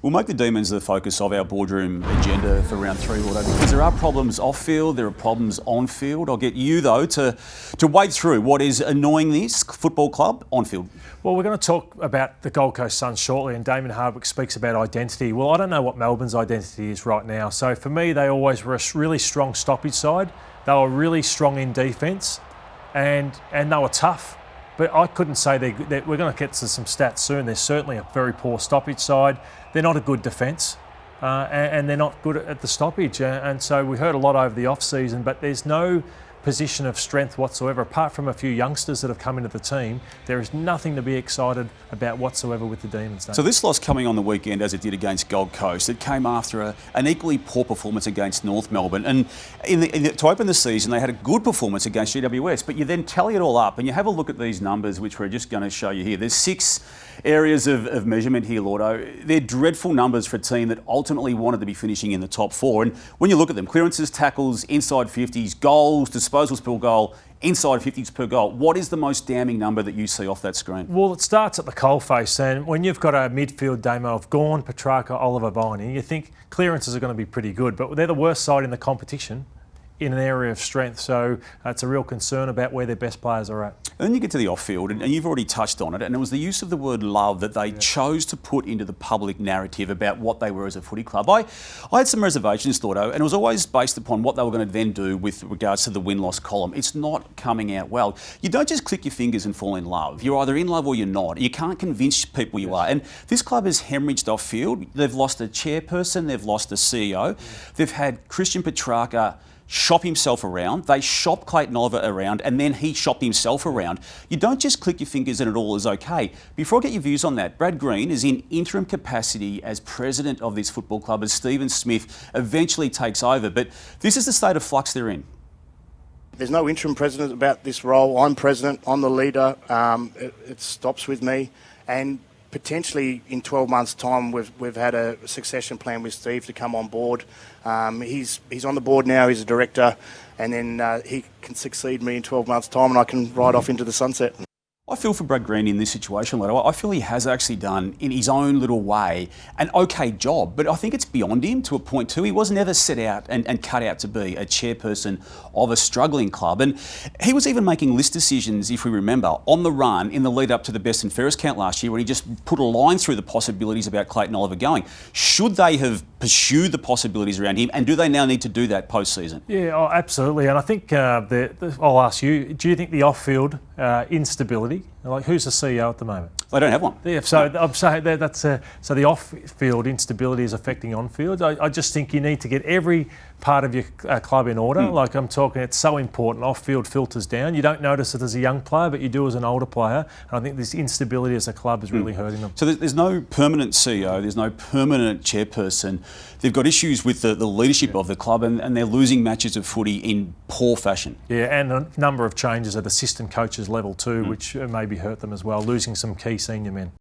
We'll make the Demons the focus of our boardroom agenda for round 3, Lloyd, because there are problems off field, there are problems on field. I'll get you, though, to wade through what is annoying this football club on field. Well, we're going to talk about the Gold Coast Suns shortly, and Damien Hardwick speaks about identity. Well, I don't know what Melbourne's identity is right now. So for me, they always were a really strong stoppage side. They were really strong in defence, and they were tough. But I couldn't say we're going to get to some stats soon. They're certainly a very poor stoppage side. They're not a good defence, and they're not good at the stoppage. And so we heard a lot over the off-season, but there's no position of strength whatsoever. Apart from a few youngsters that have come into the team, there is nothing to be excited about whatsoever with the Demons. So this loss coming on the weekend, as it did against Gold Coast, it came after an equally poor performance against North Melbourne. And to open the season, they had a good performance against GWS, but you then tally it all up and you have a look at these numbers, which we're just going to show you here. There's 6 areas of measurement here, Lordo. They're dreadful numbers for a team that ultimately wanted to be finishing in the top 4. And when you look at them, clearances, tackles, inside 50s, goals, disposals per goal, inside 50s per goal. What is the most damning number that you see off that screen? Well, it starts at the coalface, and when you've got a midfield demo of Gawn, Petrarca, Oliver Viney, you think clearances are going to be pretty good, but they're the worst side in the competition in an area of strength, so it's a real concern about where their best players are at. And then you get to the off-field, and you've already touched on it, and it was the use of the word love that they chose to put into the public narrative about what they were as a footy club. I had some reservations, Thordo, and it was always based upon what they were going to then do with regards to the win-loss column. It's not coming out well. You don't just click your fingers and fall in love. You're either in love or you're not. You can't convince people you are. And this club has hemorrhaged off-field. They've lost a chairperson, they've lost a CEO. They've had Christian Petrarca shop himself around. They shop Clayton Oliver around, and then he shopped himself around. You don't just click your fingers and it all is okay. Before I get your views on that, Brad Green is in interim capacity as president of this football club as Stephen Smith eventually takes over. But this is the state of flux they're in. There's no interim president about this role. I'm president, I'm the leader. It stops with me. And potentially in 12 months' time, we've had a succession plan with Steve to come on board. He's on the board now, he's a director, and then he can succeed me in 12 months' time and I can ride off into the sunset. I feel for Brad Green in this situation, Leto. I feel he has actually done, in his own little way, an okay job, but I think it's beyond him to a point too. He was never set out and cut out to be a chairperson of a struggling club, and he was even making list decisions, if we remember, on the run in the lead up to the best and fairest count last year, when he just put a line through the possibilities about Clayton Oliver going. Should they have pursued the possibilities around him, and do they now need to do that post-season? Yeah, absolutely, and I think I'll ask you, do you think the off-field instability, like who's the CEO at the moment? They don't have one. Yeah, so I'm saying so the off-field instability is affecting on-field. I just think you need to get every part of your club in order. Like I'm talking, it's so important. Off-field filters down. You don't notice it as a young player, but you do as an older player. And I think this instability as a club is really hurting them. So there's no permanent CEO, there's no permanent chairperson. They've got issues with the leadership of the club, and they're losing matches of footy in poor fashion. Yeah, and a number of changes at assistant coaches level too, which maybe hurt them as well, losing some key senior men.